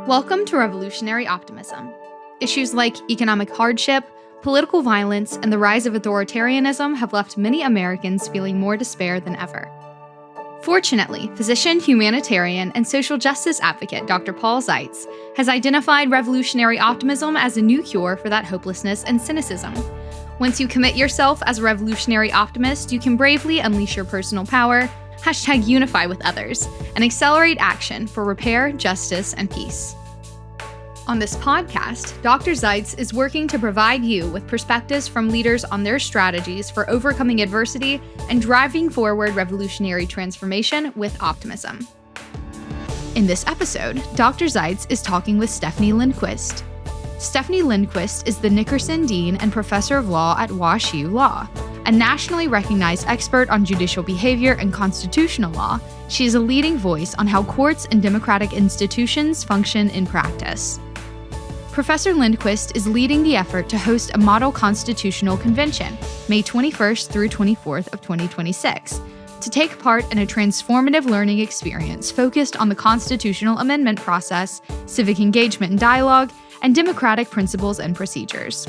Welcome to Revolutionary Optimism. Issues like economic hardship, political violence, and the rise of authoritarianism have left many Americans feeling more despair than ever. Fortunately, physician, humanitarian, and social justice advocate Dr. Paul Zeitz has identified revolutionary optimism as a new cure for that hopelessness and cynicism. Once you commit yourself as a revolutionary optimist, you can bravely unleash your personal power, #unify with others, and accelerate action for repair, justice, and peace. On this podcast, Dr. Zeitz is working to provide you with perspectives from leaders on their strategies for overcoming adversity and driving forward revolutionary transformation with optimism. In this episode, Dr. Zeitz is talking with Stefanie Lindquist. Stefanie Lindquist is the Nickerson Dean and Professor of Law at WashU Law. A nationally recognized expert on judicial behavior and constitutional law, she is a leading voice on how courts and democratic institutions function in practice. Professor Lindquist is leading the effort to host a model constitutional convention, May 21st through 24th of 2026, to take part in a transformative learning experience focused on the constitutional amendment process, civic engagement and dialogue, and democratic principles and procedures.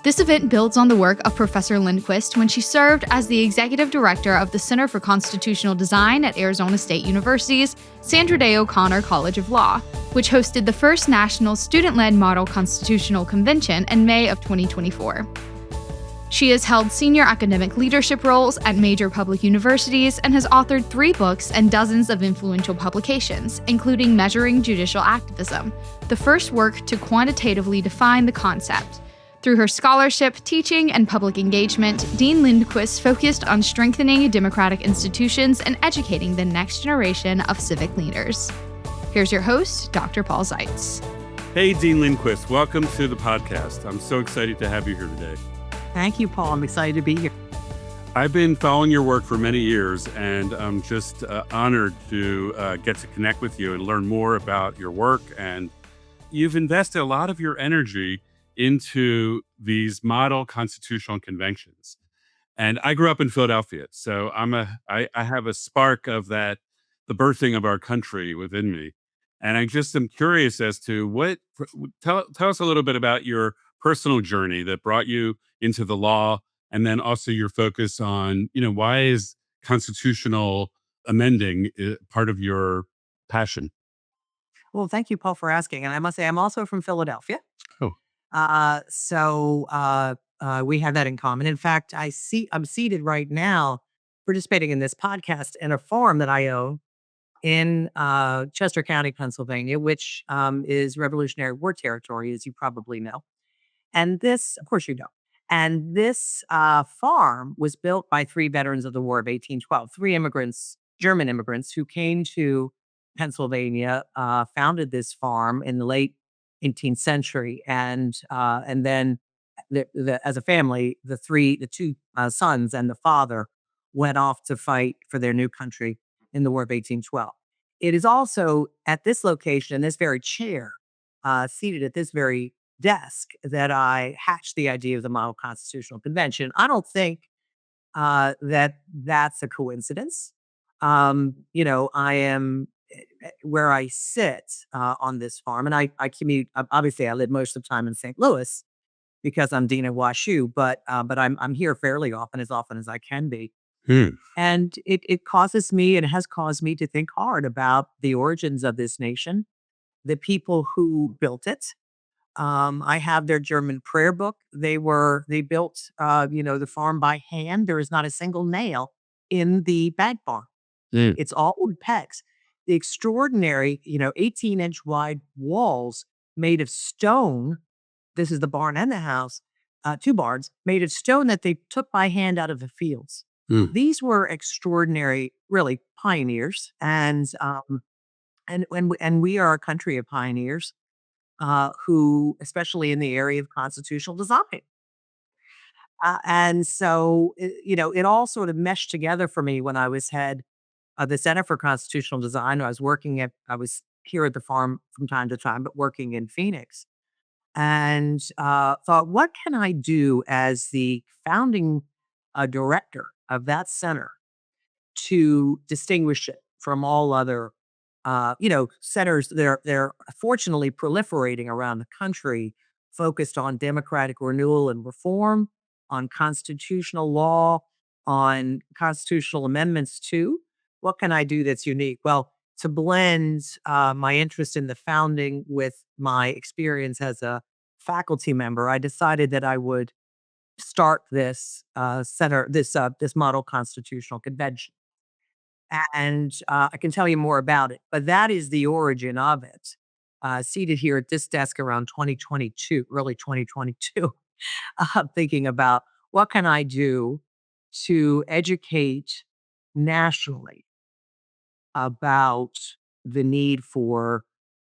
This event builds on the work of Professor Lindquist when she served as the executive director of the Center for Constitutional Design at Arizona State University's Sandra Day O'Connor College of Law, which hosted the first national student-led model constitutional convention in May of 2024. She has held senior academic leadership roles at major public universities and has authored 3 books and dozens of influential publications, including Measuring Judicial Activism, the first work to quantitatively define the concept. Through her scholarship, teaching, and public engagement, Dean Lindquist focused on strengthening democratic institutions and educating the next generation of civic leaders. Here's your host, Dr. Paul Zeitz. Hey, Dean Lindquist. Welcome to the podcast. I'm so excited to have you here today. Thank you, Paul. I'm excited to be here. I've been following your work for many years, and I'm just honored to get to connect with you and learn more about your work. And you've invested a lot of your energy into these model constitutional conventions. And I grew up in Philadelphia, so I have a spark of that, the birthing of our country within me. And I just am curious as to tell us a little bit about your personal journey that brought you into the law, and then also your focus on, why is constitutional amending part of your passion? Well, thank you, Paul, for asking. And I must say, I'm also from Philadelphia. Oh, We have that in common. In fact, I'm seated right now participating in this podcast in a farm that I own in Chester County, Pennsylvania, which is Revolutionary War territory, as you probably know. And this, of course, you know. And this farm was built by 3 veterans of the War of 1812, 3 immigrants, German immigrants, who came to Pennsylvania, founded this farm in the late 18th century, and then as a family, the 2 sons and the father went off to fight for their new country in the War of 1812. It is also at this location, this very chair, seated at this very desk, that I hatched the idea of the Model Constitutional Convention. I don't think that's a coincidence. I am where I sit on this farm, and I commute. Obviously, I live most of the time in St. Louis because I'm dean of WashU, but I'm here fairly often as I can be. And it causes me, and has caused me, to think hard about the origins of this nation, the people who built it. I have their German prayer book. They built, the farm by hand. There is not a single nail in the bag barn. It's all wood pegs. The extraordinary, 18-inch wide walls made of stone. This is the barn and the house, 2 barns made of stone that they took by hand out of the fields. These were extraordinary, really, pioneers, and we are a country of pioneers. Who, especially in the area of constitutional design. And so, it all sort of meshed together for me when I was head of the Center for Constitutional Design. I was here at the farm from time to time, but working in Phoenix, and thought, what can I do as the founding director of that center to distinguish it from all other centers. They're fortunately proliferating around the country, focused on democratic renewal and reform, on constitutional law, on constitutional amendments too. What can I do that's unique? Well, to blend my interest in the founding with my experience as a faculty member, I decided that I would start this this model constitutional convention. And I can tell you more about it, but that is the origin of it. Seated here at this desk around 2022, early 2022, thinking about what can I do to educate nationally about the need for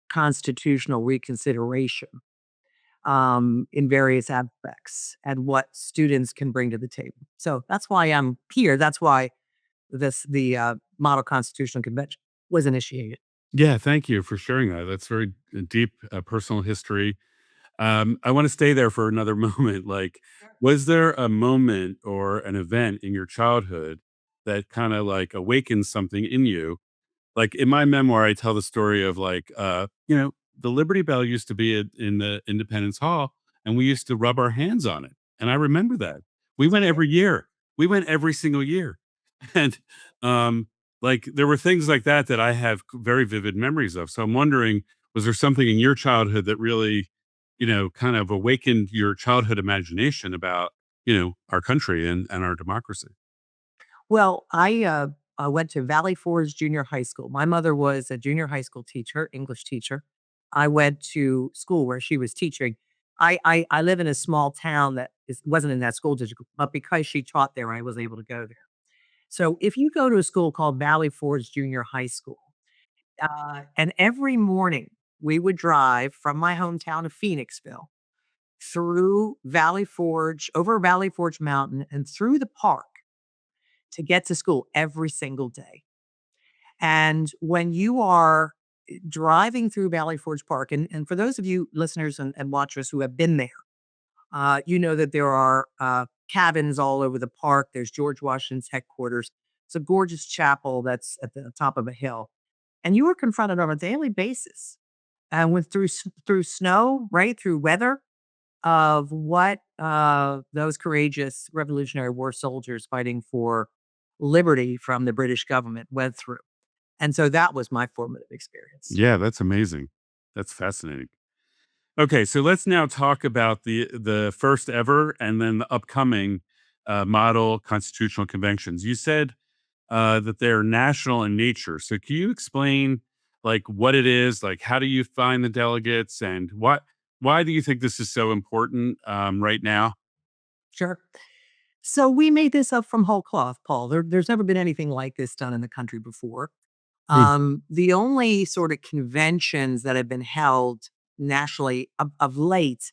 constitutional reconsideration in various aspects and what students can bring to the table. So that's why I'm here. That's why the Model Constitutional Convention was initiated. Yeah, thank you for sharing that. That's very deep personal history. I want to stay there for another moment. Like, was there a moment or an event in your childhood that kind of like awakened something in you? Like in my memoir, I tell the story of like, the Liberty Bell used to be in the Independence Hall, and we used to rub our hands on it. And I remember that we went every year. We went every single year, and um, like there were things like that that I have very vivid memories of. So I'm wondering, was there something in your childhood that really, kind of awakened your childhood imagination about, our country and our democracy? Well, I went to Valley Forge Junior High School. My mother was a junior high school teacher, English teacher. I went to school where she was teaching. I live in a small town wasn't in that school district, but because she taught there, I was able to go there. So if you go to a school called Valley Forge Junior High School, and every morning we would drive from my hometown of Phoenixville through Valley Forge, over Valley Forge Mountain, and through the park to get to school every single day. And when you are driving through Valley Forge Park, and for those of you listeners and watchers who have been there, you know that there are cabins all over the park. There's George Washington's headquarters. It's a gorgeous chapel that's at the top of a hill. And you were confronted on a daily basis and went through snow, right? Through weather of what those courageous Revolutionary War soldiers fighting for liberty from the British government went through. And so that was my formative experience. Yeah, that's amazing. That's fascinating. Okay, so let's now talk about the first ever and then the upcoming model constitutional conventions. You said that they're national in nature. So can you explain like what it is? Like how do you find the delegates and why do you think this is so important right now? Sure. So we made this up from whole cloth, Paul. There's never been anything like this done in the country before. Mm. The only sort of conventions that have been held nationally of late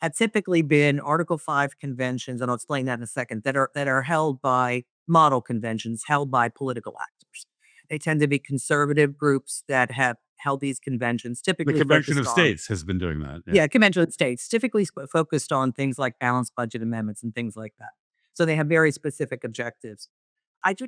have typically been Article 5 conventions, and I'll explain that in a second, that are held by model conventions held by political actors. They tend to be conservative groups that have held these conventions, The typically Convention focused of on States has been doing that. Yeah. yeah, convention of states, typically focused on things like balanced budget amendments and things like that. So they have very specific objectives.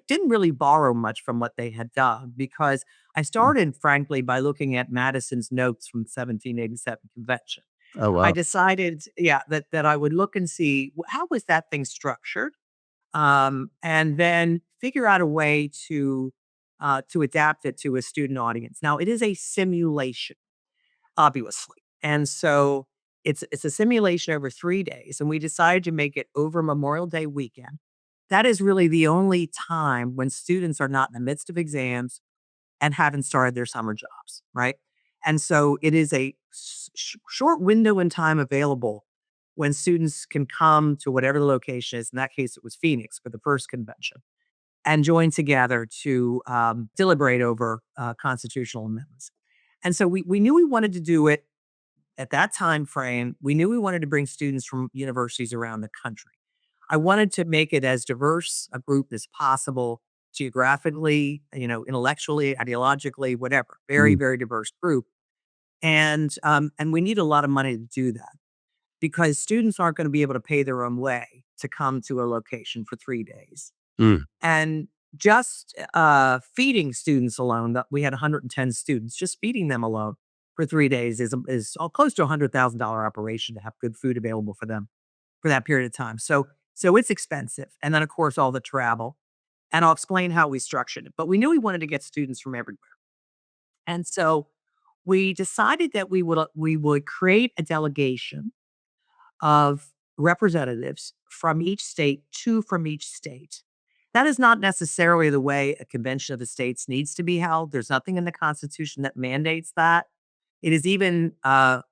Didn't really borrow much from what they had done because I Mm. started, frankly, by looking at Madison's notes from 1787 convention. Oh I wow. decided, yeah, that I would look and see how was that thing structured, and then figure out a way to adapt it to a student audience. Now, it is a simulation, obviously, and so it's a simulation over 3 days, and we decided to make it over Memorial Day weekend. That is really the only time when students are not in the midst of exams and haven't started their summer jobs, right? And so it is a short window in time available when students can come to whatever the location is. In that case, it was Phoenix for the first convention and join together to deliberate over constitutional amendments. And so we knew we wanted to do it at that time frame. We knew we wanted to bring students from universities around the country. I wanted to make it as diverse a group as possible geographically, intellectually, ideologically, whatever. Very, Mm. very diverse group. And we need a lot of money to do that because students aren't going to be able to pay their own way to come to a location for 3 days. Mm. And just feeding students alone, we had 110 students, just feeding them alone for 3 days is close to $100,000 operation to have good food available for them for that period of time. So it's expensive. And then of course all the travel. And I'll explain how we structured it. But we knew we wanted to get students from everywhere. And so we decided that we would create a delegation of representatives from each state, two from each state. That is not necessarily the way a convention of the states needs to be held. There's nothing in the Constitution that mandates that. It is even a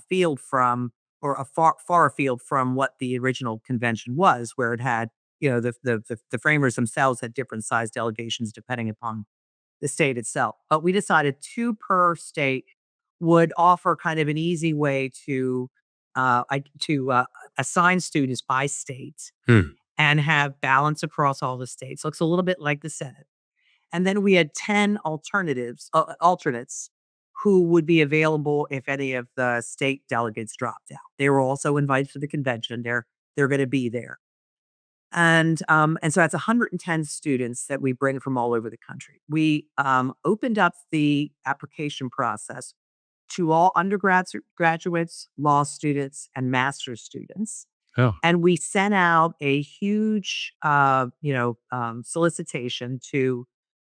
field from, or a far afield from what the original convention was, where it had, the framers themselves had different size delegations depending upon the state itself. But we decided two per state would offer kind of an easy way to assign students by state Hmm. and have balance across all the states. Looks a little bit like the Senate. And then we had 10 alternates who would be available if any of the state delegates dropped out. They were also invited to the convention. They're going to be there. And so that's 110 students that we bring from all over the country. We opened up the application process to all undergrads, graduates, law students, and master's students. Oh, And we sent out a huge, solicitation to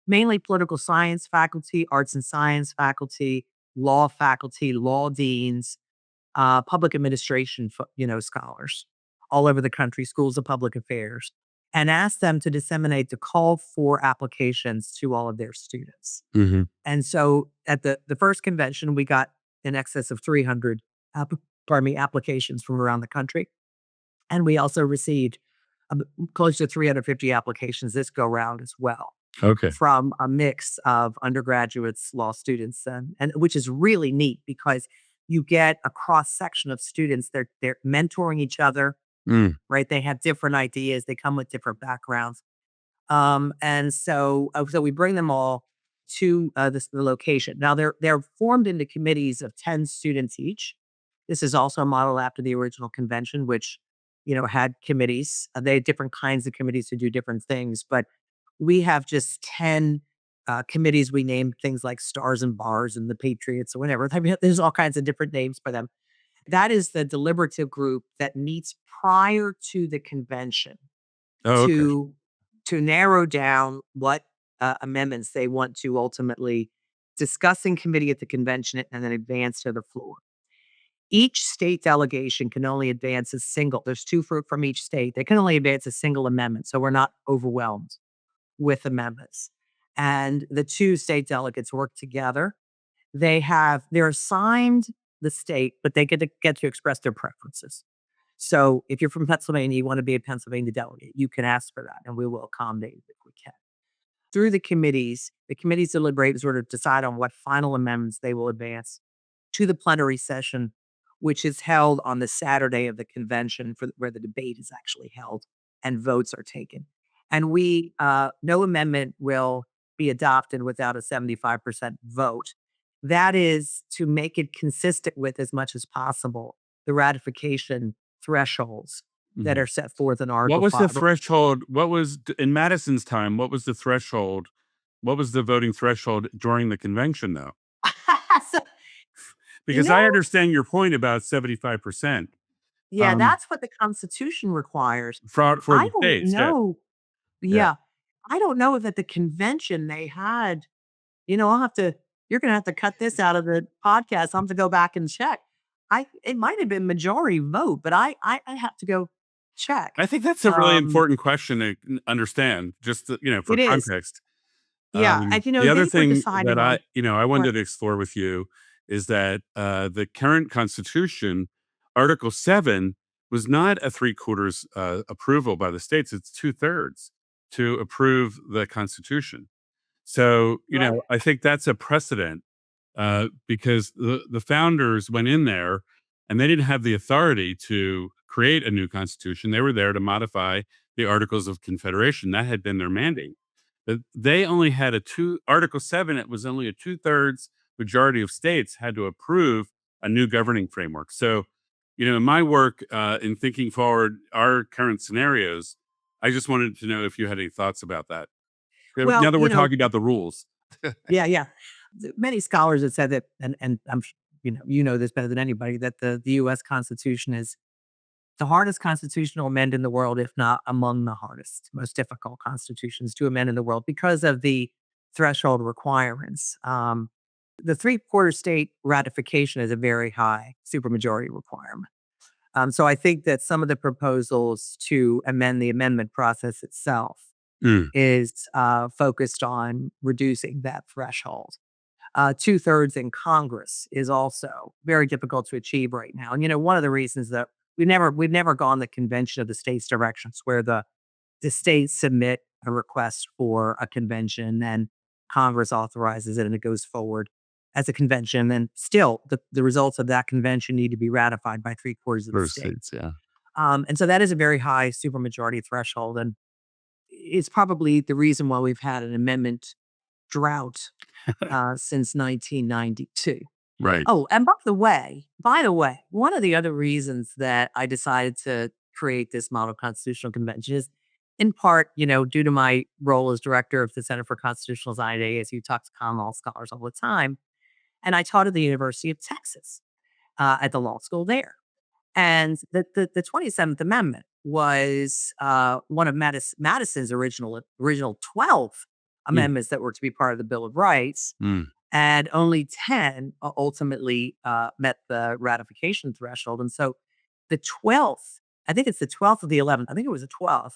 mainly political science faculty, arts and science faculty, law deans, public administration, scholars all over the country, schools of public affairs, and asked them to disseminate the call for applications to all of their students. hmm. And so at the first convention, we got in excess of 300 applications from around the country. And we also received close to 350 applications this go round as well Okay. from a mix of undergraduates, law students, and which is really neat because you get a cross section of students. They're mentoring each other, Mm. right? They have different ideas. They come with different backgrounds. And so we bring them all to the location. Now they're formed into committees of 10 students each. This is also modeled after the original convention, which had committees. They had different kinds of committees to do different things, but we have just 10 committees. We named things like Stars and Bars and the Patriots or whatever. I mean, there's all kinds of different names for them. That is the deliberative group that meets prior to the convention Oh, okay. to narrow down what amendments they want to ultimately discuss in committee at the convention and then advance to the floor. Each state delegation can only advance a single. There's two from each state. They can only advance a single amendment, so we're not overwhelmed with amendments. And the two state delegates work together. They're assigned the state, but they get to express their preferences. So if you're from Pennsylvania, you want to be a Pennsylvania delegate, you can ask for that, and we will accommodate if we can. Through the committees deliberate and sort of decide on what final amendments they will advance to the plenary session, which is held on the Saturday of the convention where the debate is actually held and votes are taken. And no amendment will be adopted without a 75% vote. That is to make it consistent with, as much as possible, the ratification thresholds that Mhm. are set forth in What Article was the 5. threshold? What was in Madison's time? What was the threshold? What was the voting threshold during the convention, though? So, you Because I know, understand your point about 75% yeah, that's what the Constitution requires. for I the don't states. Yeah, know. yeah. Yeah. I don't know if at the convention they had, you're going to have to cut this out of the podcast. I'm to go back and check. It might have been majority vote, but I have to go check. I think that's a really important question to understand, just for It is. context. Yeah. And, The other they were thing that deciding on I what, wanted to explore with you is that the current Constitution, Article 7, was not a three-quarters approval by the states. It's two-thirds to approve the Constitution. So, right. I think that's a precedent because the founders went in there and they didn't have the authority to create a new constitution. They were there to modify the Articles of Confederation. That had been their mandate. But they only had Article 7, it was only a two-thirds majority of states had to approve a new governing framework. So, in my work in thinking forward our current scenarios, I just wanted to know if you had any thoughts about that. Well, Now that we're talking about the rules. yeah, yeah. Many scholars have said that, and you know this better than anybody, that the U.S. Constitution is the hardest constitution to amend in the world, if not among the hardest, most difficult constitutions to amend in the world because of the threshold requirements. The three-quarter state ratification is a very high supermajority requirement. So I think that some of the proposals to amend the amendment process itself Mm, is focused on reducing that threshold. Two-thirds in Congress is also very difficult to achieve right now. And one of the reasons that we've never gone the convention of the states directions where the states submit a request for a convention and Congress authorizes it and it goes forward as a convention. And still the results of that convention need to be ratified by three-quarters of the first states. states, yeah. And so that is a very high supermajority threshold. And it's probably the reason why we've had an amendment drought since 1992. Right. Oh, and by the way, one of the other reasons that I decided to create this model constitutional convention is in part, due to my role as director of the Center for Constitutional Design at ASU, talk to common law scholars all the time. And I taught at the University of Texas at the law school there. And the 27th Amendment was one of Madison's original 12 Mm, amendments that were to be part of the Bill of Rights, mm, and only 10 ultimately met the ratification threshold. And so the 12th, I think it's the 12th of the 11th, I think it was the 12th,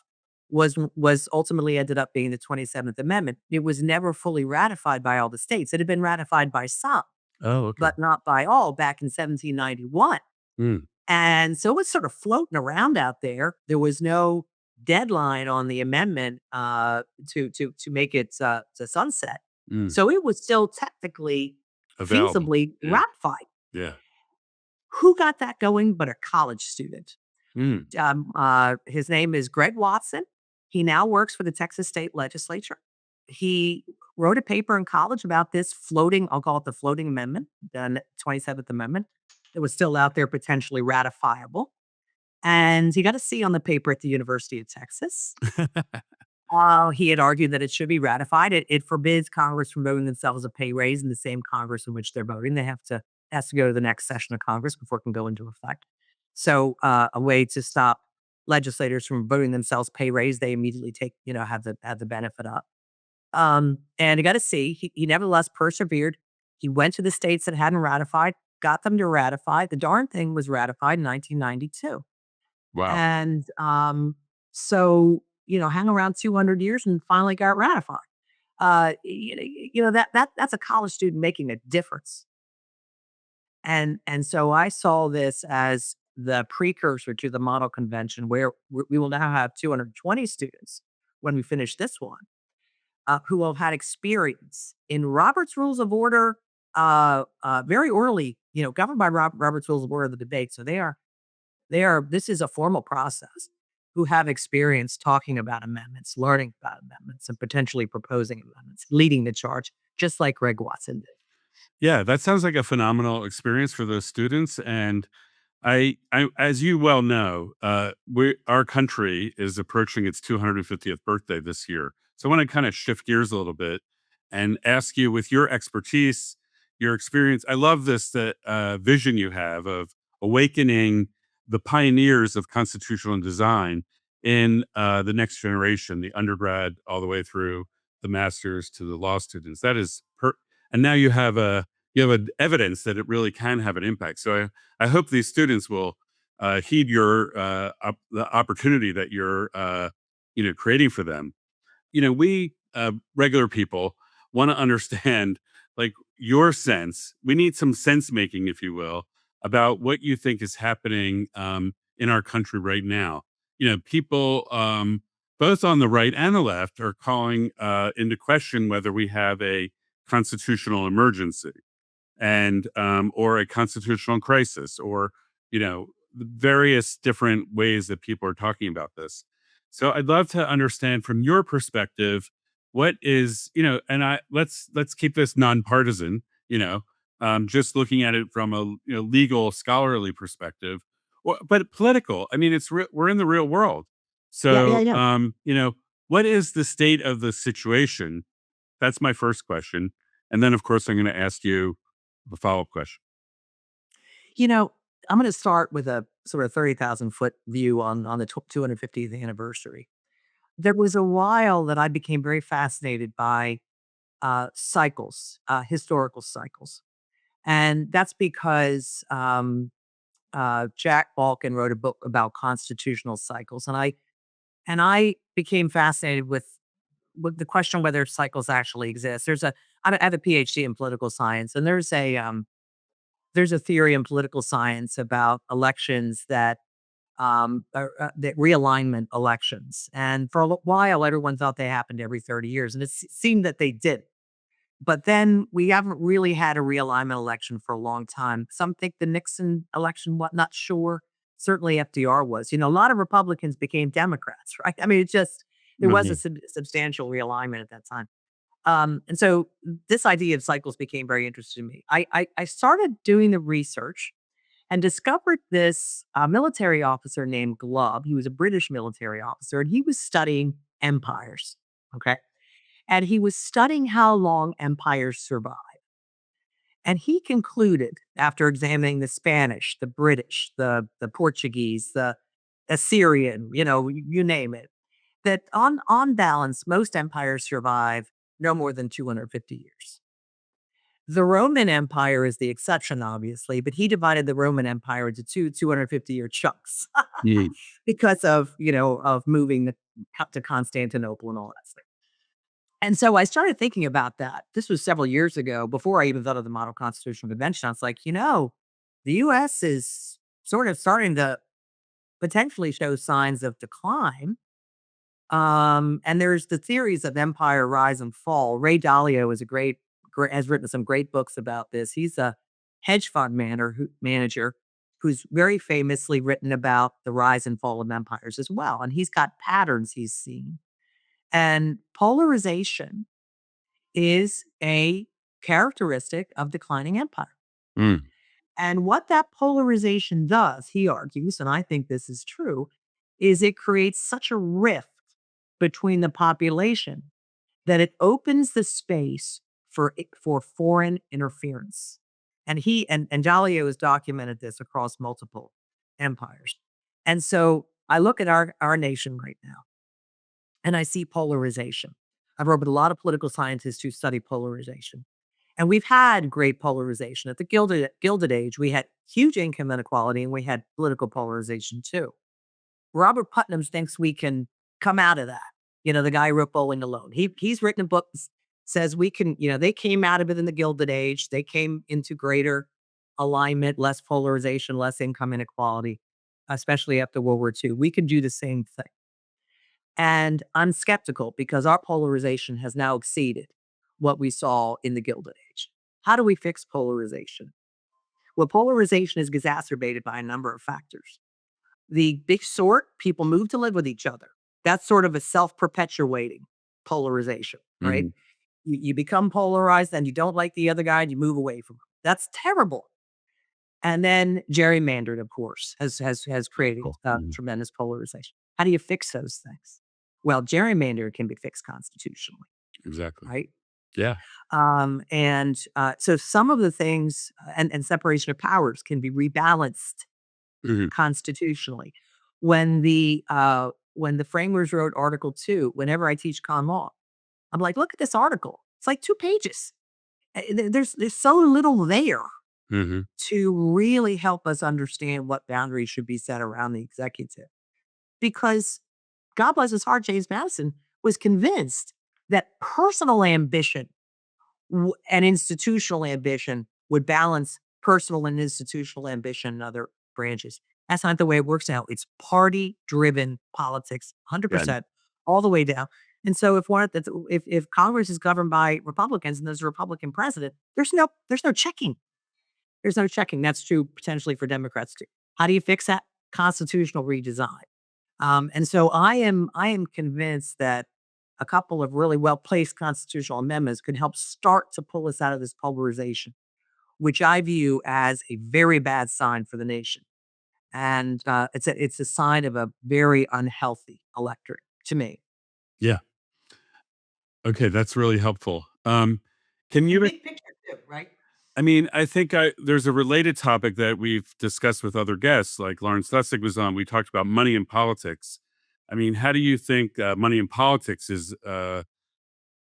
was ultimately ended up being the 27th Amendment. It was never fully ratified by all the states. It had been ratified by some, oh, okay. but not by all back in 1791. Mm, And so it was sort of floating around out there. There was no deadline on the amendment to make it to sunset. mm. So it was still technically Available. feasibly Yeah. ratified. Yeah. Who got that going but a college student? Mm, His name is Greg Watson. He now works for the Texas State Legislature. He wrote a paper in college about this floating, I'll call it the floating amendment, the 27th Amendment, that was still out there potentially ratifiable. And he got a C on the paper at the University of Texas. He had argued that it should be ratified. It forbids Congress from voting themselves a pay raise in the same Congress in which they're voting. It has to go to the next session of Congress before it can go into effect. So a way to stop legislators from voting themselves pay raise, they immediately have the benefit of. And he got a C. He nevertheless persevered. He went to the states that hadn't ratified, got them to ratify. The darn thing was ratified in 1992. wow. And so, hang around 200 years and finally got ratified. That's a college student making a difference. And so I saw this as the precursor to the model convention where we will now have 220 students when we finish this one who have had experience in Robert's Rules of Order very early, governed by Robert's Rules of Order, the debate. So this is a formal process, who have experience talking about amendments, learning about amendments, and potentially proposing amendments, leading the charge, just like Greg Watson did. Yeah, that sounds like a phenomenal experience for those students. And as you well know, our country is approaching its 250th birthday this year. So I want to kind of shift gears a little bit and ask you, with your expertise, your experience. I love this vision you have of awakening the pioneers of constitutional design in the next generation, the undergrad all the way through the masters to the law students. And now you have evidence that it really can have an impact. So I hope these students will heed the opportunity that you're creating for them. We regular people want to understand, like, your sense. We need some sense making, if you will, about what you think is happening in our country right now. People both on the right and the left are calling into question whether we have a constitutional emergency and or a constitutional crisis, or various different ways that people are talking about this. So I'd love to understand from your perspective what is, and I let's keep this nonpartisan, just looking at it from a legal scholarly perspective, but political. I mean, we're in the real world. Yeah, yeah, So yeah. What is the state of the situation? That's my first question. And then, of course, I'm going to ask you the follow up question. You know, I'm going to start with a sort of 30,000-foot view on the 250th anniversary. There was a while that I became very fascinated by cycles, historical cycles. And that's because Jack Balkin wrote a book about constitutional cycles. And I became fascinated with the question whether cycles actually exist. I have a PhD in political science, and there's a theory in political science about elections that realignment elections. And for a while, everyone thought they happened every 30 years, and seemed that they did. But then we haven't really had a realignment election for a long time. Some think the Nixon election, what, not sure. Certainly FDR was. A lot of Republicans became Democrats, right? I mean, there was a Mhm. substantial realignment at that time. And so this idea of cycles became very interesting to me. I started doing the research and discovered this military officer named Glubb. He was a British military officer, and he was studying empires. Okay. And he was studying how long empires survive. And he concluded, after examining the Spanish, the British, the Portuguese, the Assyrian, you name it, that on balance, most empires survive no more than 250 years. The Roman Empire is the exception, obviously, but he divided the Roman Empire into 250-year chunks Mhm. because of moving to Constantinople and all that stuff. And so I started thinking about that. This was several years ago, before I even thought of the Model Constitutional Convention. I was like, the US is sort of starting to potentially show signs of decline. And there's the theories of empire rise and fall. Ray Dalio is has written some great books about this. He's a hedge fund manager who's very famously written about the rise and fall of empires as well. And he's got patterns he's seen. And polarization is a characteristic of declining empire. Mm. And what that polarization does, he argues, and I think this is true, is it creates such a rift between the population that it opens the space for foreign interference. And Dalio has documented this across multiple empires. And so I look at our nation right now and I see polarization. I've worked with a lot of political scientists who study polarization. And we've had great polarization. At the Gilded Age, we had huge income inequality and we had political polarization too. Robert Putnam thinks we can come out of that. The guy who wrote Bowling Alone. He's written a book that says we can, they came out of it in the Gilded Age. They came into greater alignment, less polarization, less income inequality, especially after World War II. We can do the same thing. And I'm skeptical because our polarization has now exceeded what we saw in the Gilded Age. How do we fix polarization? Well, polarization is exacerbated by a number of factors. The big sort, people move to live with each other. That's sort of a self-perpetuating polarization, right? Mhm. You become polarized and you don't like the other guy and you move away from him. That's terrible. And then gerrymandered, of course, has created Cool. Mhm. tremendous polarization. How do you fix those things? Well, gerrymander can be fixed constitutionally, Exactly. right? Yeah. So some of the things and separation of powers can be rebalanced Mhm. constitutionally. When the framers wrote Article 2, whenever I teach con law, I'm like, look at this article. It's like 2 pages. There's so little there Mhm. to really help us understand what boundaries should be set around the executive. Because God bless his heart, James Madison was convinced that personal ambition and institutional ambition would balance personal and institutional ambition in other branches. That's not the way it works out. It's party driven politics, Yeah. 100%, all the way down. And so if Congress is governed by Republicans and there's a Republican president, there's no checking. There's no checking. That's true potentially for Democrats too. How do you fix that? Constitutional redesign. And so I am convinced that a couple of really well placed constitutional amendments could help start to pull us out of this polarization, which I view as a very bad sign for the nation. And it's a sign of a very unhealthy electorate to me. Yeah. Okay, that's really helpful. Can And you big picture too, right? I mean, I think there's a related topic that we've discussed with other guests, like Lawrence Lessig was on. We talked about money and politics. I mean, how do you think money and politics is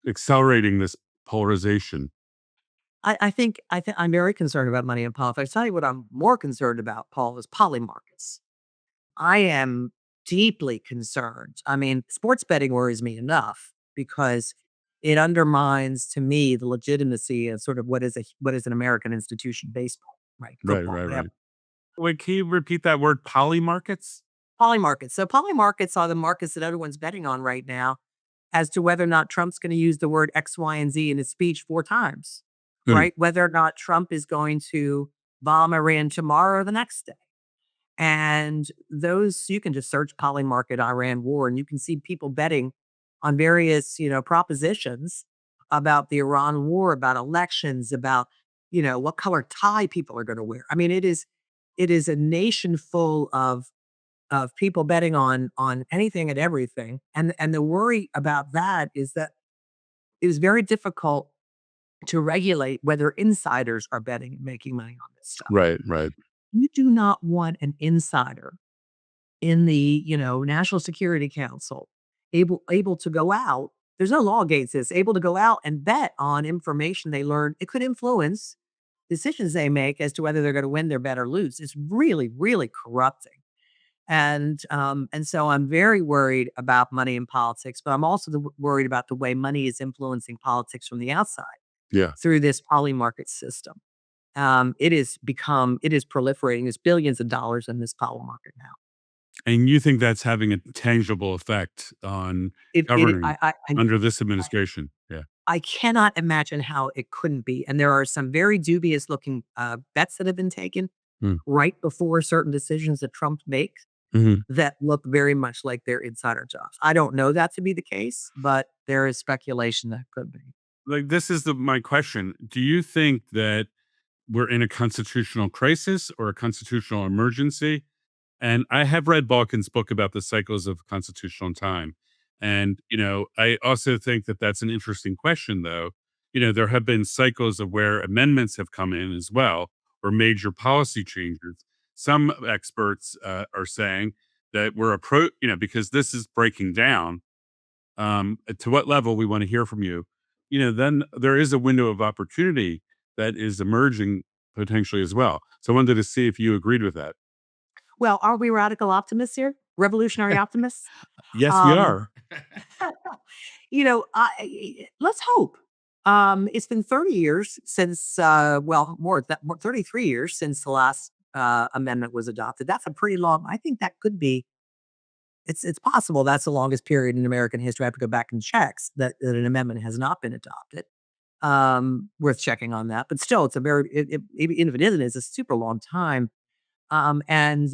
accelerating this polarization? I think I'm very concerned about money in politics. Tell you what I'm more concerned about, Paul, is polymarkets. I am deeply concerned. I mean, sports betting worries me enough because it undermines to me the legitimacy of sort of what is an American institution, baseball, right? Right, Football, right, whatever. right. Wait, can you repeat that word, polymarkets? Polymarkets. So polymarkets are the markets that everyone's betting on right now as to whether or not Trump's going to use the word X, Y, and Z in his speech 4 times, Mm, right? Whether or not Trump is going to bomb Iran tomorrow or the next day. And those, you can just search polymarket Iran war and you can see people betting on various, propositions about the Iran war, about elections, about, what color tie people are going to wear. I mean, it is a nation full of people betting on anything and everything. And the worry about that is that it is very difficult to regulate whether insiders are betting and making money on this stuff. right, right. You do not want an insider in the, National Security Council able to go out. There's no law against this, able to go out and bet on information they learn. It could influence decisions they make as to whether they're going to win their bet or lose. It's really, really corrupting. And so I'm very worried about money in politics, but I'm also worried about the way money is influencing politics from the outside Yeah. through this poly market system. It is proliferating. There's billions of dollars in this power market now. And you think that's having a tangible effect on It governing under this administration? Yeah. I cannot imagine how it couldn't be. And there are some very dubious looking bets that have been taken Mm. right before certain decisions that Trump makes Mhm. that look very much like their insider jobs. I don't know that to be the case, but there is speculation that could be. Like, this is my question. Do you think that we're in a constitutional crisis or a constitutional emergency? And I have read Balkan's book about the cycles of constitutional time. And, I also think that that's an interesting question, though. There have been cycles of where amendments have come in as well, or major policy changes. Some experts are saying that because this is breaking down, to what level we want to hear from you, then there is a window of opportunity that is emerging potentially as well. So I wanted to see if you agreed with that. Well, are we radical optimists here? Revolutionary optimists? Yes, we Um, are. let's hope. It's been 30 years since, well, more 33 years since the last amendment was adopted. That's a pretty long. I think that could be. It's possible that's the longest period in American history. I have to go back and check that an amendment has not been adopted. Worth checking on that, but still, it's a very even if it isn't, it's a super long time. And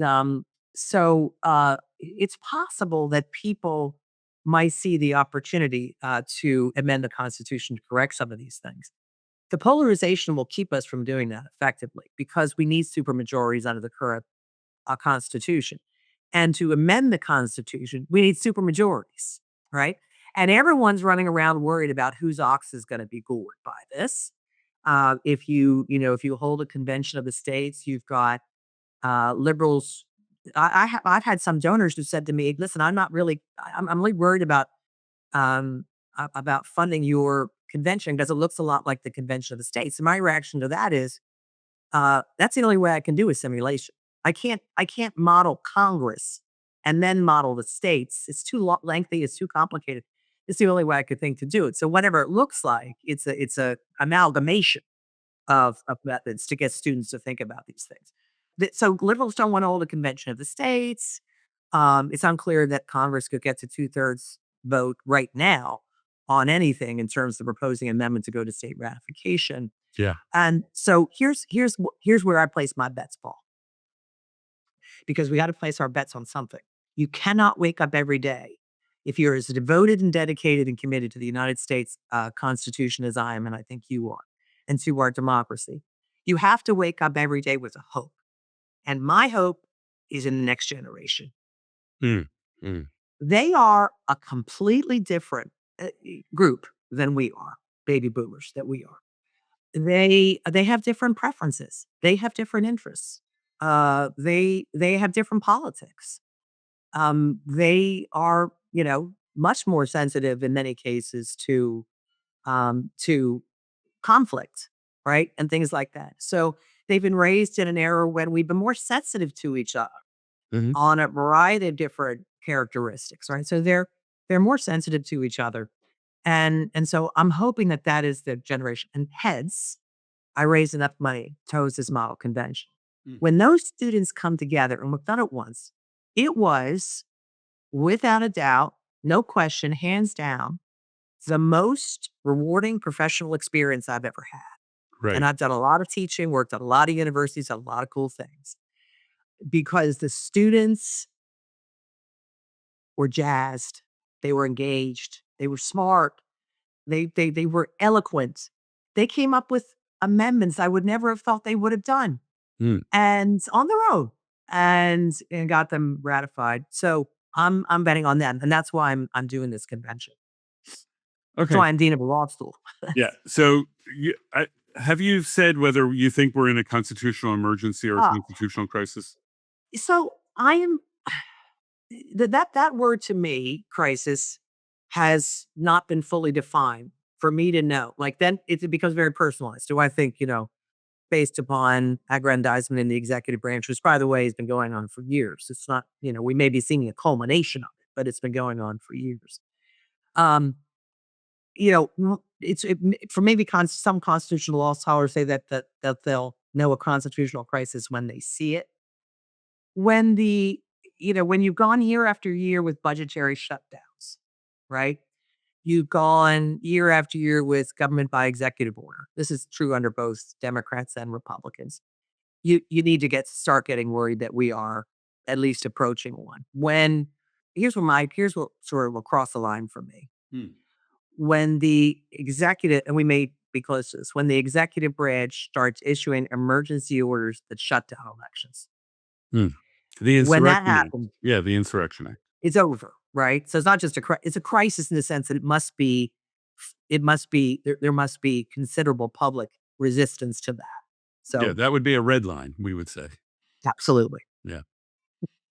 so it's possible that people might see the opportunity to amend the Constitution to correct some of these things. The polarization will keep us from doing that effectively because we need supermajorities under the current Constitution. And to amend the Constitution, we need supermajorities, right? And everyone's running around worried about whose ox is going to be gored by this. If you hold a convention of the states, you've got liberals. I've had some donors who said to me, "Listen, I'm really worried about funding your convention because it looks a lot like the convention of the states." And my reaction to that is, that's the only way I can do a simulation. I can't model Congress and then model the states. It's too lengthy. It's too complicated. It's the only way I could think to do it. So whatever it looks like, it's a amalgamation of methods to get students to think about these things. So liberals don't want to hold a convention of the states. It's unclear that Congress could get to 2/3 vote right now on anything in terms of proposing amendment to go to state ratification. Yeah. And so here's where I place my bets, Paul, because we got to place our bets on something. You cannot wake up every day if you're as devoted and dedicated and committed to the United States Constitution as I am, and I think you are, and to our democracy. You have to wake up every day with a hope. And my hope is in the next generation. Mm, mm. They are a completely different group than we are, baby boomers that we are. They have different preferences. They have different interests. They have different politics. They are, much more sensitive in many cases to conflict, right? And things like that. So they've been raised in an era when we've been more sensitive to each other Hmm. on a variety of different characteristics, right? So they're more sensitive to each other. And so I'm hoping that that is the generation. And hence, I raised enough money to host this model convention. Mm. When those students come together, and we've done it once, it was without a doubt, no question, hands down, the most rewarding professional experience I've ever had. And Right. I've done a lot of teaching, worked at a lot of universities, done a lot of cool things because the students were jazzed, they were engaged, they were smart, they were eloquent. They came up with amendments I would never have thought they would have done, Mm. and on their own, and got them ratified. So I'm betting on them, and that's why I'm doing this convention. That's Okay. why I'm dean of a law school. Yeah. So, have you said whether you think we're in a constitutional emergency or a Ah, constitutional crisis? so I am that word to me, crisis, has not been fully defined for me to know. Like then it becomes very personalized. Do I think, based upon aggrandizement in the executive branch, which by the way has been going on for years. It's not, we may be seeing a culmination of it, but it's been going on for years. Um, for maybe some constitutional law scholars say that they'll know a constitutional crisis when they see it. When when you've gone year after year with budgetary shutdowns, right? You've gone year after year with government by executive order. This is true under both Democrats and Republicans. You need to start getting worried that we are at least approaching one. When here's what sort of will cross the line for me. Hmm. When the executive, and we may be close to this, when the executive branch starts issuing emergency orders that shut down elections. Hmm. The When that Insurrection Act. happens, Yeah, the Insurrection Act. it's over, right? So it's not just it's a crisis in the sense that there must be considerable public resistance to that. Yeah, So that would be a red line, we would say. absolutely. Yeah.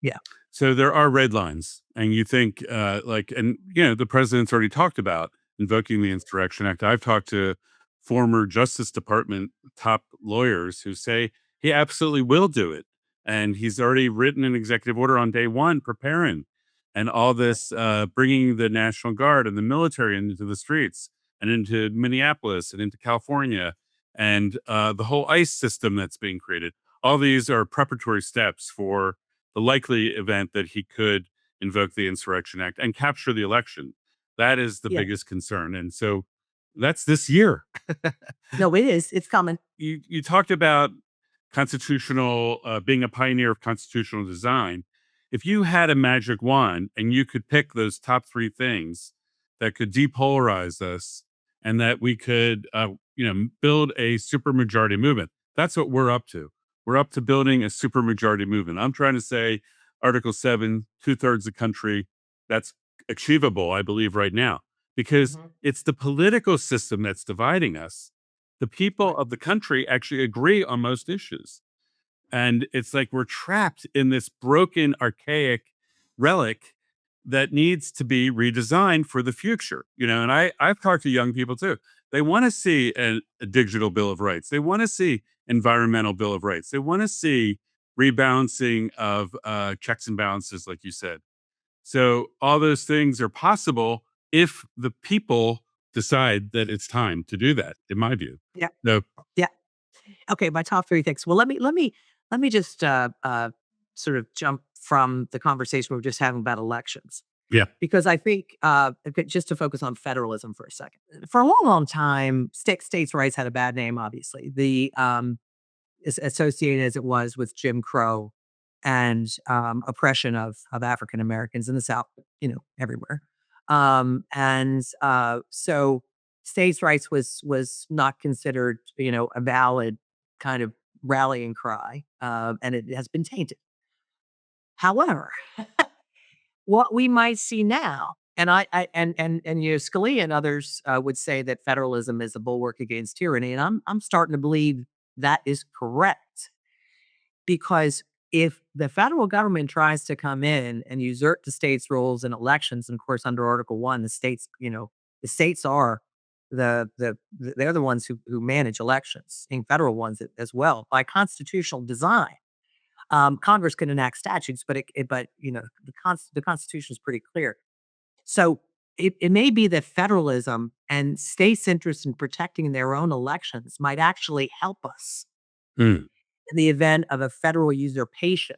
Yeah. So there are red lines, and you think, the president's already talked about invoking the Insurrection Act. I've talked to former Justice Department top lawyers who say he absolutely will do it, and he's already written an executive order on day one, preparing, and all this, bringing the National Guard and the military into the streets and into Minneapolis and into California, and the whole ICE system that's being created. All these are preparatory steps for the likely event that he could invoke the Insurrection Act and capture the election. That is the Yeah. biggest concern. And so that's this year. No, it is. It's coming. You talked about constitutional being a pioneer of constitutional design. If you had a magic wand and you could pick those top three things that could depolarize us and that we could build a supermajority movement, that's what we're up to. We're up to building a supermajority movement. I'm trying to say Article 7, two-thirds of the country, that's achievable, I believe, right now, because Mhm. it's the political system that's dividing us. The people Right. of the country actually agree on most issues. And it's like we're trapped in this broken, archaic relic that needs to be redesigned for the future. And I've talked to young people too. They want to see a digital bill of rights. They want to see environmental bill of rights. They want to see rebalancing of checks and balances, like you said. So all those things are possible if the people decide that it's time to do that, in my view. Yeah. So Yeah. Okay. My top three things. Well, let me just sort of jump from the conversation we were just having about elections yeah. because I think okay, just to focus on federalism for a second. For a long, long time, states' rights had a bad name. Obviously, the as associated as it was with Jim Crow and oppression of African Americans in the South, everywhere. So states' rights was not considered, a valid kind of rallying cry, and it has been tainted. However, what we might see now. And Scalia and others would say that federalism is a bulwark against tyranny, and I'm starting to believe that is correct, because if the federal government tries to come in and usurp the states' roles in elections, and of course under Article 1, the states are they're the ones who manage elections, in federal ones as well by constitutional design. Congress can enact statutes, but the Constitution is pretty clear. So it may be that federalism and states' interest in protecting their own elections might actually help us Mm. in the event of a federal usurpation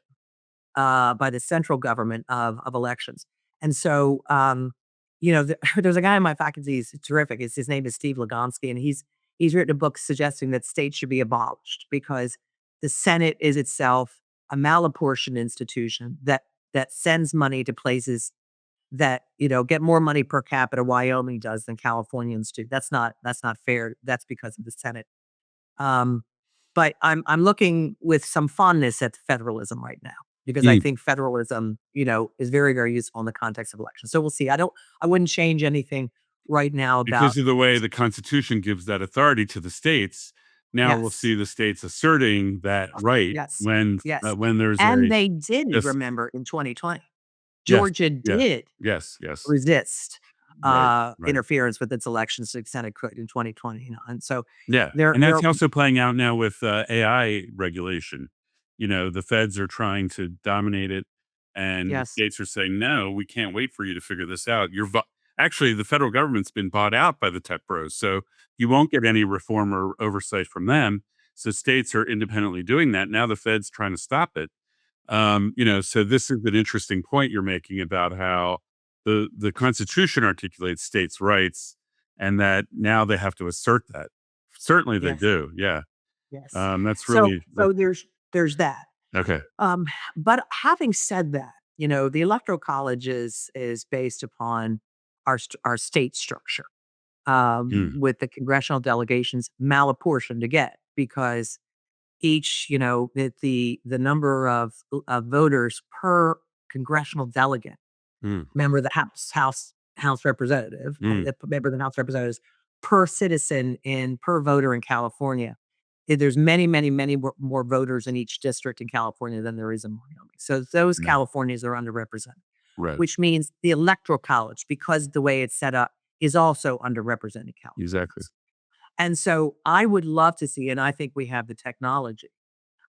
by the central government of elections. And so, there's a guy in my faculty, he's terrific. His name is Steve Legonsky, and he's written a book suggesting that states should be abolished because the Senate is itself a malapportioned institution that sends money to places that get more money per capita. Wyoming does than Californians do. That's not fair. That's because of the Senate. Um, but I'm looking with some fondness at federalism right now because I Mm. think federalism, is very, very useful in the context of elections. So we'll see. I wouldn't change anything right now about. Because of the way the Constitution gives that authority to the states, now we'll Yes. see the states asserting that right Yes. when Yes. there's And a they did, just remember, in 2020. yes, Georgia yeah, did yes, yes, resist right, right. interference with its elections to the Senate could in 2020. And so Yeah, and they're that's also playing out now with, AI regulation. The feds are trying to dominate it, and the yes, states are saying, "No, we can't wait for you to figure this out." Actually, the federal government's been bought out by the tech bros, so you won't get any reform or oversight from them. So states are independently doing that. Now the Fed's trying to stop it. So this is an interesting point you're making about how the Constitution articulates states' rights, and that now they have to assert that. Certainly, they yes, do. Yeah, yes. that's So really so there's that. okay. Um, but having said that, the electoral college is based upon our state structure, Mm, with the congressional delegations malapportioned again because each, the number of voters per congressional delegate, mm, member of the House representative, mm. member of the House representatives per citizen in per voter in California. There's many, many, many more voters in each district in California than there is in Wyoming. So those Yeah, Californians are underrepresented, right. which means the electoral college, because the way it's set up, is also underrepresented Exactly. Californians. And so I would love to see, and I think we have the technology,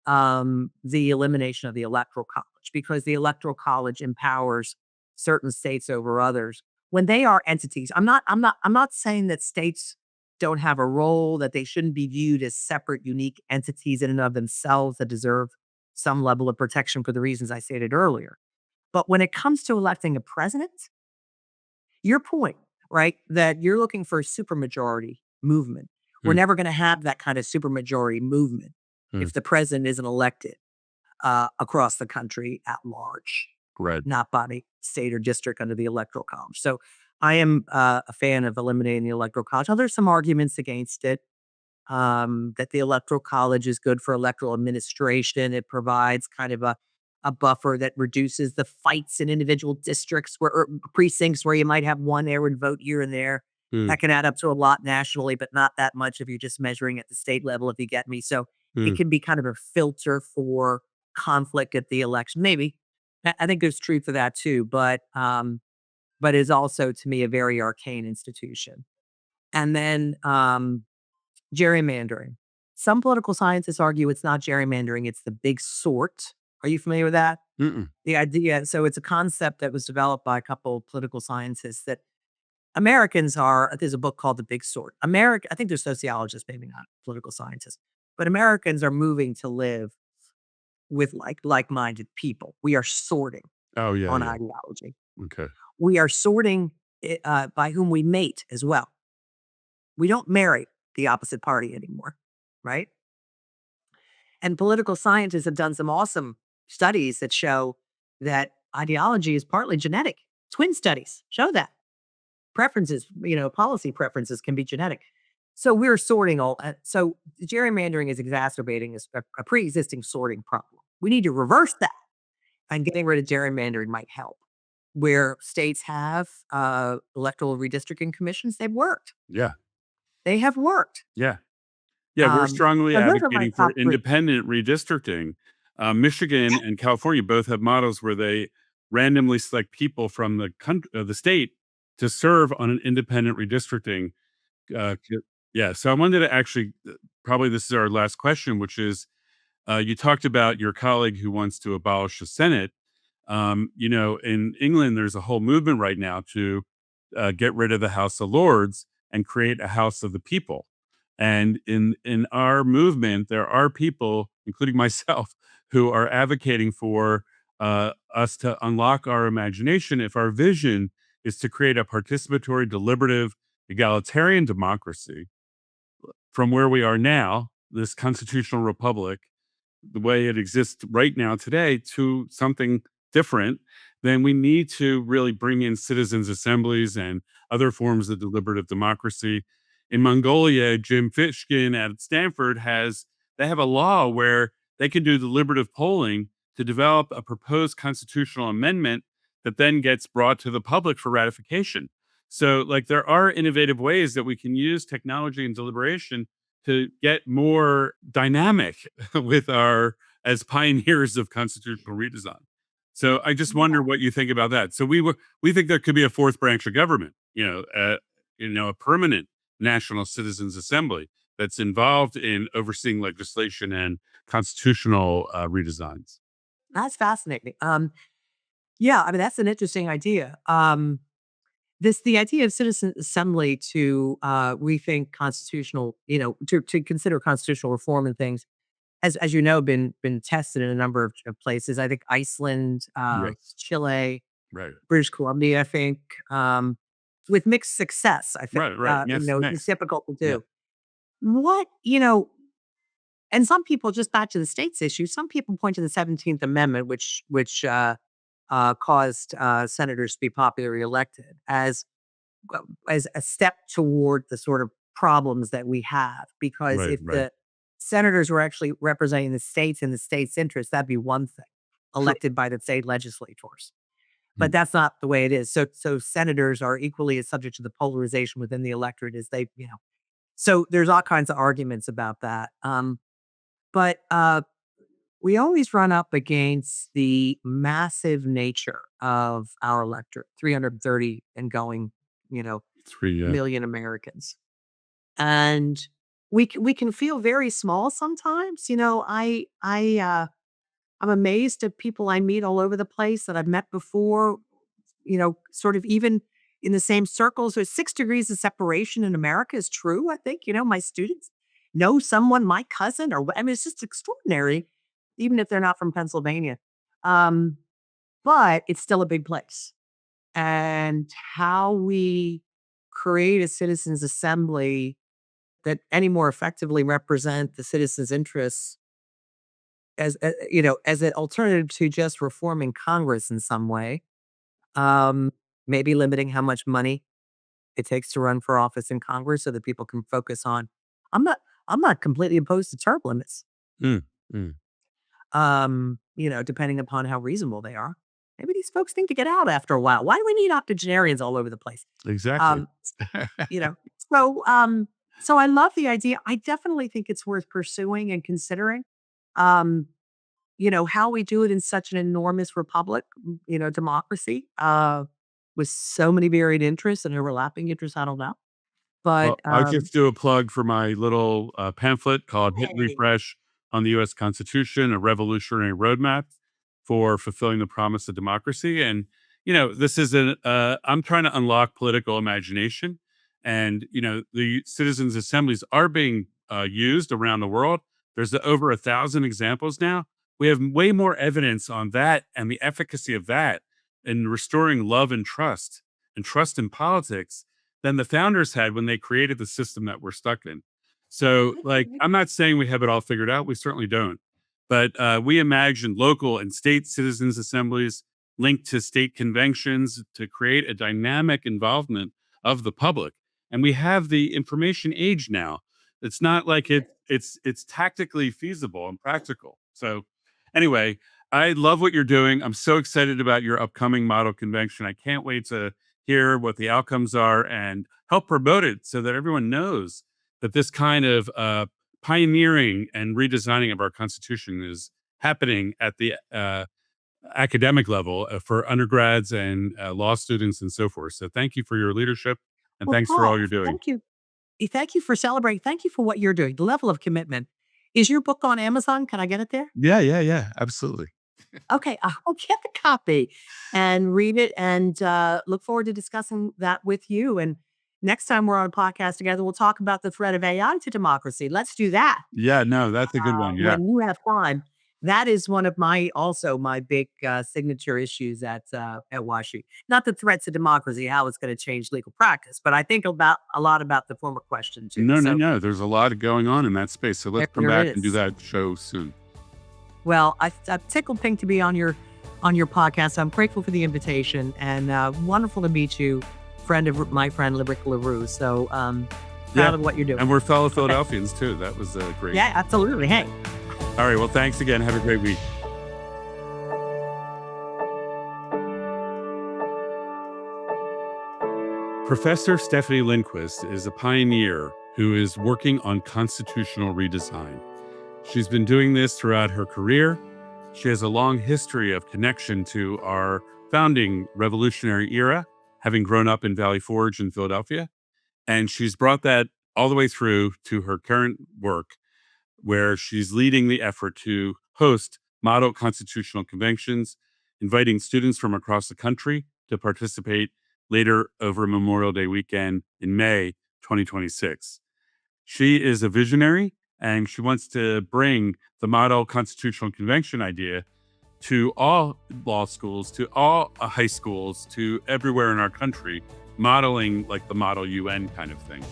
the elimination of the electoral college, because the electoral college empowers certain states over others when they are entities. I'm not saying that states don't have a role, that they shouldn't be viewed as separate, unique entities in and of themselves that deserve some level of protection for the reasons I stated earlier. But when it comes to electing a president, your point, right, that you're looking for a supermajority movement. We're Mm, never going to have that kind of supermajority movement mm, if the president isn't elected across the country at large, right. not by the state or district under the electoral college. So I am a fan of eliminating the electoral college. Now, there's some arguments against it, that the electoral college is good for electoral administration. It provides kind of a buffer that reduces the fights in individual districts or precincts where you might have one errant vote here and there. Mm, That can add up to a lot nationally, but not that much if you're just measuring at the state level, if you get me. So it mm. can be kind of a filter for conflict at the election. Maybe. I think there's truth to that too, but is also to me a very arcane institution. And then gerrymandering. Some political scientists argue it's not gerrymandering, it's the big sort. Are you familiar with that? Mm-mm. The idea, so it's a concept that was developed by a couple of political scientists that Americans are, there's a book called The Big Sort. I think they're sociologists, maybe not political scientists, but Americans are moving to live with like-minded people. We are sorting Oh yeah, on yeah. ideology. Okay. We are sorting by whom we mate as well. We don't marry the opposite party anymore, right? And political scientists have done some awesome studies that show that ideology is partly genetic. Twin studies show that preferences, policy preferences can be genetic. So we're sorting all. So gerrymandering is exacerbating a pre-existing sorting problem. We need to reverse that, and getting rid of gerrymandering might help. where states have electoral redistricting commissions, they've worked. Yeah. They have worked. Yeah. Yeah, we're strongly So those are my advocating for top three. independent redistricting. Michigan and California both have models where they randomly select people from the state to serve on an independent redistricting. Yeah, so I wanted to actually, probably this is our last question, which is, you talked about your colleague who wants to abolish the Senate. In England, there's a whole movement right now to get rid of the House of Lords and create a House of the People. And in our movement, there are people, including myself, who are advocating for us to unlock our imagination if our vision is to create a participatory, deliberative, egalitarian democracy from where we are now, this constitutional republic, the way it exists right now today, to something different, then we need to really bring in citizens' assemblies and other forms of deliberative democracy. In Mongolia, Jim Fishkin at Stanford they have a law where they can do deliberative polling to develop a proposed constitutional amendment that then gets brought to the public for ratification. So, like, there are innovative ways that we can use technology and deliberation to get more dynamic with our as pioneers of constitutional redesign. So I just wonder what you think about that. So we think there could be a fourth branch of government, a permanent national citizens assembly that's involved in overseeing legislation and constitutional redesigns. That's fascinating. Yeah, I mean that's an interesting idea. The idea of citizen assembly to rethink constitutional, to consider constitutional reform and things, as you know, been tested in a number of places. I think Iceland, Yes. Chile, Right. British Columbia. I think with mixed success. I think Right. Yes. it's Next. difficult to Yeah. do. What you know, and some people, just back to the states issue. Some people point to the 17th Amendment, which caused senators to be popularly elected as a step toward the sort of problems that we have. Because Right. if Right. the senators were actually representing the states and the states' interests, that'd be one thing, Sure. elected by the state legislators. But Mm. that's not the way it is. So senators are equally as subject to the polarization within the electorate as So there's all kinds of arguments about that. But we always run up against the massive nature of our electorate, 330 and going, you know, Three. Yeah. million Americans. And we can feel very small sometimes. I'm amazed at people I meet all over the place that I've met before, sort of even in the same circles. So 6 degrees of separation in America is true. I think, my students know someone, my cousin, I mean, it's just extraordinary, even if they're not from Pennsylvania. Um, but it's still a big place. And how we create a citizens assembly that any more effectively represent the citizens' interests as an alternative to just reforming Congress in some way, um, maybe limiting how much money it takes to run for office in Congress so that people can focus on. I'm not. I'm not completely opposed to term limits. Mm. Mm. Depending upon how reasonable they are. Maybe these folks need to get out after a while. Why do we need octogenarians all over the place? Exactly. Um, you know, so so I love the idea. I definitely think it's worth pursuing and considering. Um, how we do it in such an enormous republic, democracy, with so many varied interests and overlapping interests. I don't know. But Well, I'll just do a plug for my little pamphlet called Hit hey, Refresh on the U.S. Constitution, a revolutionary roadmap for fulfilling the promise of democracy. And, this is I'm trying to unlock political imagination. And, the citizens' assemblies are being used around the world. There's over 1,000 examples now. We have way more evidence on that and the efficacy of that in restoring love and trust in politics than the founders had when they created the system that we're stuck in. So, like, I'm not saying we have it all figured out. We certainly don't. But we imagined local and state citizens' assemblies linked to state conventions to create a dynamic involvement of the public. And we have the information age now. It's not like it's tactically feasible and practical. So, anyway, I love what you're doing. I'm so excited about your upcoming model convention. I can't wait to hear what the outcomes are and help promote it so that everyone knows that this kind of pioneering and redesigning of our Constitution is happening at the academic level for undergrads and law students and so forth. So thank you for your leadership and Well, thanks for all Paul, you're doing. thank you. Thank you for celebrating. Thank you for what you're doing. The level of commitment. Is your book on Amazon? Can I get it there? Yeah, yeah, yeah, absolutely. Okay, I'll get the copy and read it and look forward to discussing that with you. And next time we're on a podcast together, we'll talk about the threat of AI to democracy. Let's do that Yeah, no, that's a good one. Yeah. when you have time. That is one of my big signature issues at Washington. Not the threats to democracy, how it's going to change legal practice, but I think about a lot about the former question too. No, no, So no. There's a lot going on in that space. So let's come there back and do is. that show soon. Well, I'm tickled pink to be on your podcast. I'm grateful for the invitation and wonderful to meet you, my friend Lyric LaRue. So proud Yeah. of what you're doing. And we're fellow Philadelphians too. That was great. Yeah, absolutely. Hey. All right. Well, thanks again. Have a great week. Professor Stefanie Lindquist is a pioneer who is working on constitutional redesign. She's been doing this throughout her career. She has a long history of connection to our founding revolutionary era, having grown up in Valley Forge in Philadelphia. And she's brought that all the way through to her current work, where she's leading the effort to host model constitutional conventions, inviting students from across the country to participate later over Memorial Day weekend in May 2026. She is a visionary, and she wants to bring the model constitutional convention idea to all law schools, to all high schools, to everywhere in our country, modeling like the Model UN kind of thing.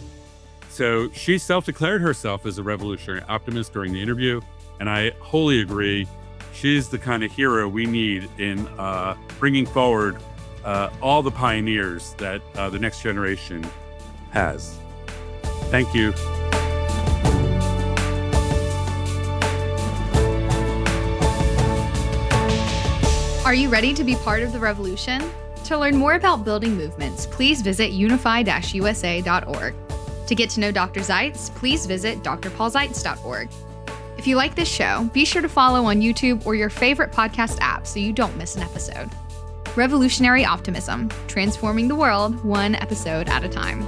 So she self-declared herself as a revolutionary optimist during the interview, and I wholly agree. She's the kind of hero we need in bringing forward all the pioneers that the next generation has. Thank you. Are you ready to be part of the revolution? To learn more about building movements, please visit unify-usa.org. To get to know Dr. Zeitz, please visit drpaulzeitz.org. If you like this show, be sure to follow on YouTube or your favorite podcast app so you don't miss an episode. Revolutionary Optimism, transforming the world one episode at a time.